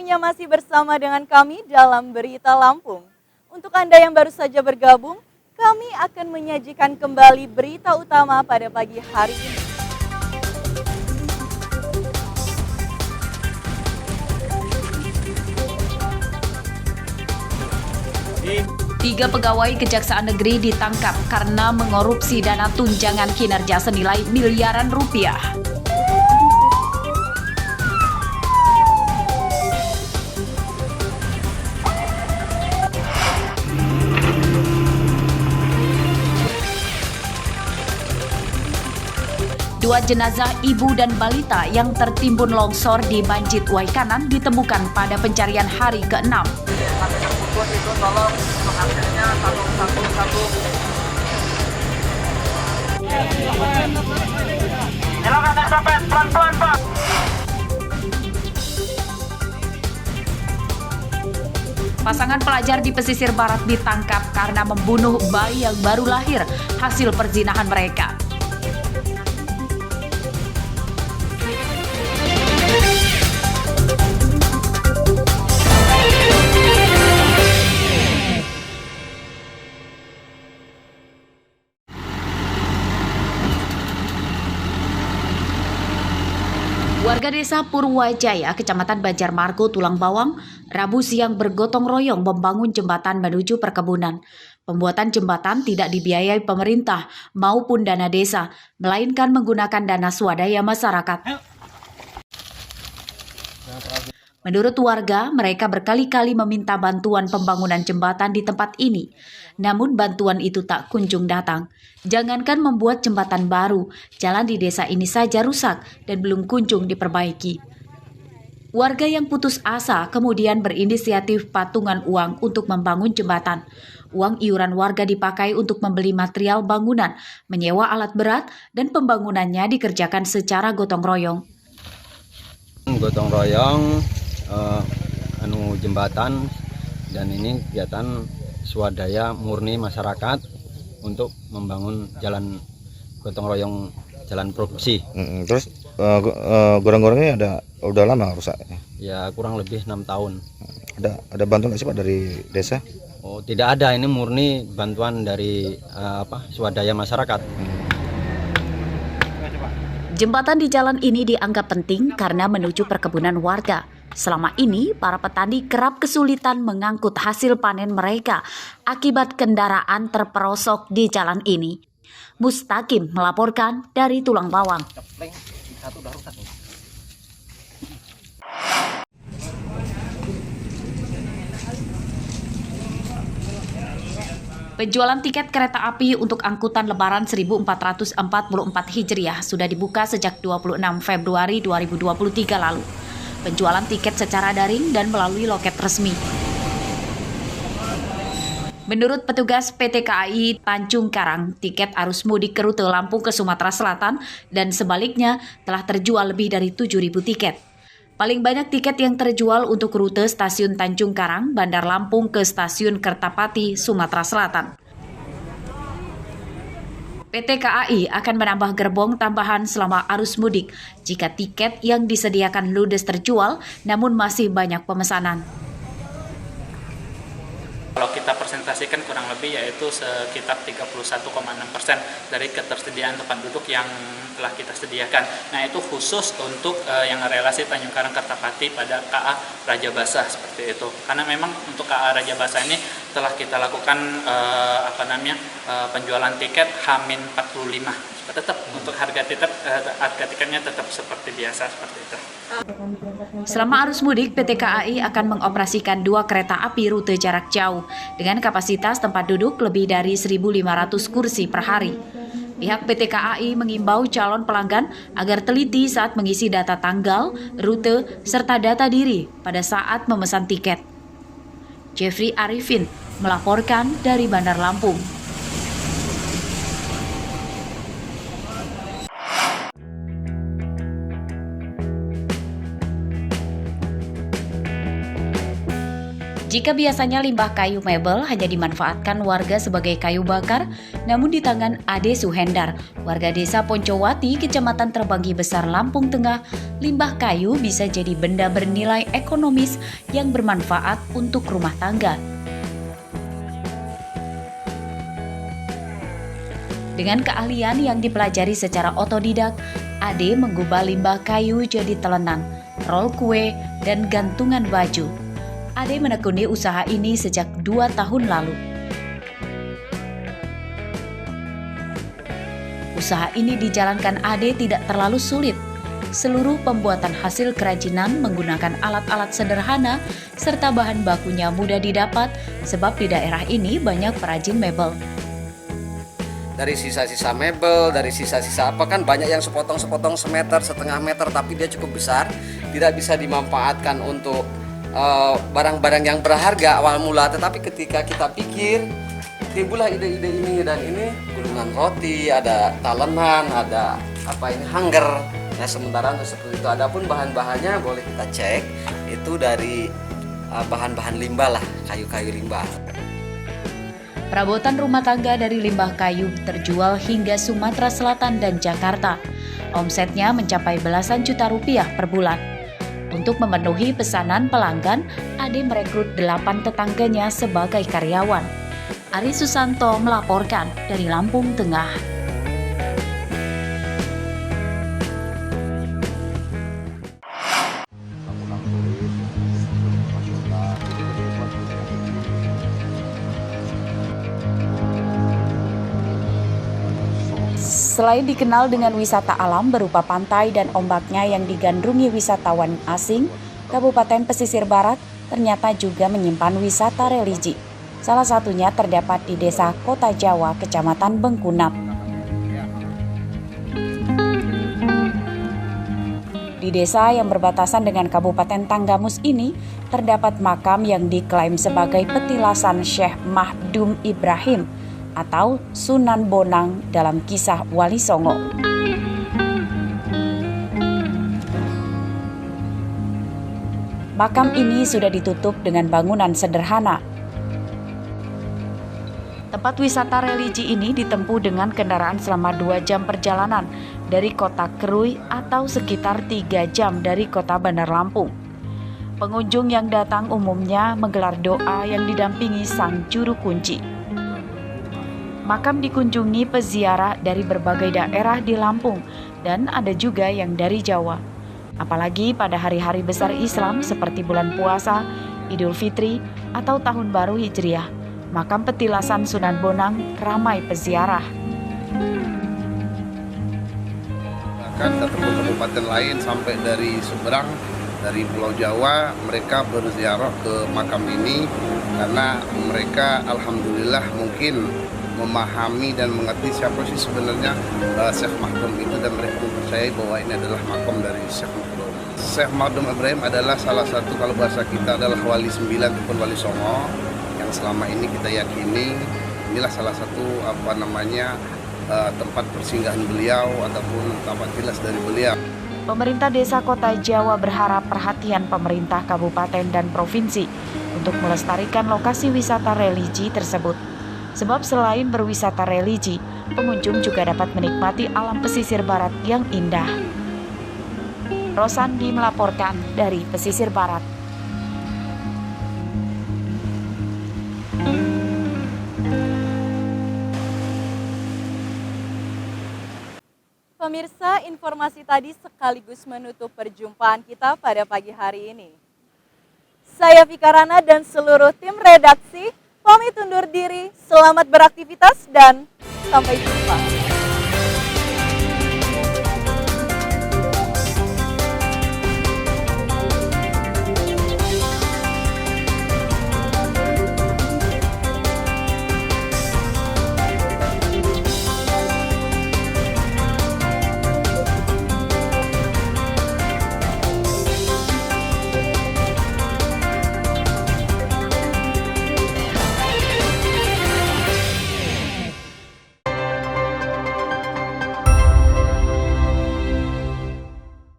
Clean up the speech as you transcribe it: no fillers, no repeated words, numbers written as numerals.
semuanya masih bersama dengan kami dalam Berita Lampung. Untuk Anda yang baru saja bergabung, kami akan menyajikan kembali berita utama pada pagi hari ini. Tiga pegawai Kejaksaan Negeri ditangkap karena mengorupsi dana tunjangan kinerja senilai miliaran rupiah. Dua jenazah ibu dan balita yang tertimbun longsor di Banjit Waikanan ditemukan pada pencarian hari ke-6. Itu tolong untuk hasilnya 111. Silakan estafet pelan-pelan, Pak. Pasangan pelajar di pesisir barat ditangkap karena membunuh bayi yang baru lahir hasil perzinahan mereka. Warga desa Purwajaya, Kecamatan Banjarmargo, Tulang Bawang, Rabu siang bergotong royong membangun jembatan menuju perkebunan. Pembuatan jembatan tidak dibiayai pemerintah maupun dana desa, melainkan menggunakan dana swadaya masyarakat. Menurut warga, mereka berkali-kali meminta bantuan pembangunan jembatan di tempat ini. Namun bantuan itu tak kunjung datang. Jangankan membuat jembatan baru, jalan di desa ini saja rusak dan belum kunjung diperbaiki. Warga yang putus asa kemudian berinisiatif patungan uang untuk membangun jembatan. Uang iuran warga dipakai untuk membeli material bangunan, menyewa alat berat, dan pembangunannya dikerjakan secara gotong royong. Gotong royong jembatan, dan ini kegiatan swadaya murni masyarakat untuk membangun jalan gotong royong, jalan produksi. Terus gorong-gorongnya udah lama rusak? Ya kurang lebih 6 tahun. Ada bantuan nggak sih Pak dari desa? Oh, tidak ada, ini murni bantuan dari swadaya masyarakat. Jembatan di jalan ini dianggap penting karena menuju perkebunan warga. Selama ini, para petani kerap kesulitan mengangkut hasil panen mereka akibat kendaraan terperosok di jalan ini. Mustaqim melaporkan dari Tulang Bawang. Penjualan tiket kereta api untuk angkutan Lebaran 1444 Hijriah sudah dibuka sejak 26 Februari 2023 lalu. Penjualan tiket secara daring dan melalui loket resmi. Menurut petugas PT KAI Tanjung Karang, tiket arus mudik ke rute Lampung ke Sumatera Selatan dan sebaliknya telah terjual lebih dari 7.000 tiket. Paling banyak tiket yang terjual untuk rute stasiun Tanjung Karang, Bandar Lampung ke stasiun Kertapati, Sumatera Selatan. PT KAI akan menambah gerbong tambahan selama arus mudik jika tiket yang disediakan ludes terjual, namun masih banyak pemesanan. Kalau kita presentasikan kurang lebih yaitu sekitar 31,6% dari ketersediaan tempat duduk yang telah kita sediakan. Nah itu khusus untuk yang relasi Tanjung Karang Kertapati pada KA Raja Basah seperti itu. Karena memang untuk KA Raja Basah ini telah kita lakukan penjualan tiket H-45. Tetap untuk harga tiketnya tetap seperti biasa seperti itu. Selama arus mudik, PT KAI akan mengoperasikan 2 kereta api rute jarak jauh dengan kapasitas tempat duduk lebih dari 1.500 kursi per hari. Pihak PT KAI mengimbau calon pelanggan agar teliti saat mengisi data tanggal, rute, serta data diri pada saat memesan tiket. Jeffrey Arifin melaporkan dari Bandar Lampung. Jika biasanya limbah kayu mebel hanya dimanfaatkan warga sebagai kayu bakar, namun di tangan Ade Suhendar, warga desa Poncowati, Kecamatan Terbanggi Besar, Lampung Tengah, limbah kayu bisa jadi benda bernilai ekonomis yang bermanfaat untuk rumah tangga. Dengan keahlian yang dipelajari secara otodidak, Ade menggubah limbah kayu jadi telenan, rol kue, dan gantungan baju. Ade menekuni usaha ini sejak 2 tahun lalu. Usaha ini dijalankan Ade tidak terlalu sulit. Seluruh pembuatan hasil kerajinan menggunakan alat-alat sederhana serta bahan bakunya mudah didapat sebab di daerah ini banyak perajin mebel. Dari sisa-sisa mebel, dari sisa-sisa apa kan banyak yang sepotong-sepotong semeter, setengah meter, tapi dia cukup besar, tidak bisa dimanfaatkan untuk barang-barang yang berharga awal mula. Tetapi ketika kita pikir, timbullah ide-ide ini, dan ini gulungan roti, ada talenan, ada hanger. Nah, sementara untuk seperti itu, adapun bahan-bahannya boleh kita cek, itu dari bahan-bahan limbah lah, kayu-kayu limbah. Perabotan rumah tangga dari limbah kayu terjual hingga Sumatera Selatan dan Jakarta. Omsetnya mencapai belasan juta rupiah per bulan. Untuk memenuhi pesanan pelanggan, Ade merekrut 8 tetangganya sebagai karyawan. Ari Susanto melaporkan dari Lampung Tengah. Selain dikenal dengan wisata alam berupa pantai dan ombaknya yang digandrungi wisatawan asing, Kabupaten Pesisir Barat ternyata juga menyimpan wisata religi. Salah satunya terdapat di Desa Kota Jawa, Kecamatan Bengkunap. Di desa yang berbatasan dengan Kabupaten Tanggamus ini, terdapat makam yang diklaim sebagai petilasan Syekh Mahdum Ibrahim atau Sunan Bonang dalam kisah Wali Songo. Makam ini sudah ditutup dengan bangunan sederhana. Tempat wisata religi ini ditempuh dengan kendaraan selama 2 jam perjalanan dari kota Kerui atau sekitar 3 jam dari kota Bandar Lampung. Pengunjung yang datang umumnya menggelar doa yang didampingi sang juru kunci. Makam dikunjungi peziarah dari berbagai daerah di Lampung dan ada juga yang dari Jawa. Apalagi pada hari-hari besar Islam seperti bulan puasa, Idul Fitri, atau Tahun Baru Hijriah, makam petilasan Sunan Bonang ramai peziarah. Bahkan ke kabupaten lain sampai dari seberang, dari Pulau Jawa, mereka berziarah ke makam ini karena mereka alhamdulillah mungkin memahami dan mengerti siapa sih sebenarnya Syekh Mahdum itu, dan mereka percaya bahwa ini adalah makam dari Syekh Mahdum. Syekh Mahdum Ibrahim adalah salah satu, kalau bahasa kita adalah wali 9 ataupun wali songo yang selama ini kita yakini inilah salah satu tempat persinggahan beliau ataupun tempat tilas dari beliau. Pemerintah Desa Kota Jawa berharap perhatian pemerintah kabupaten dan provinsi untuk melestarikan lokasi wisata religi tersebut. Sebab selain berwisata religi, pengunjung juga dapat menikmati alam pesisir barat yang indah. Rosandi melaporkan dari Pesisir Barat. Pemirsa, informasi tadi sekaligus menutup perjumpaan kita pada pagi hari ini. Saya Fikarana dan seluruh tim redaksi pamit undur diri. Selamat beraktivitas dan sampai jumpa.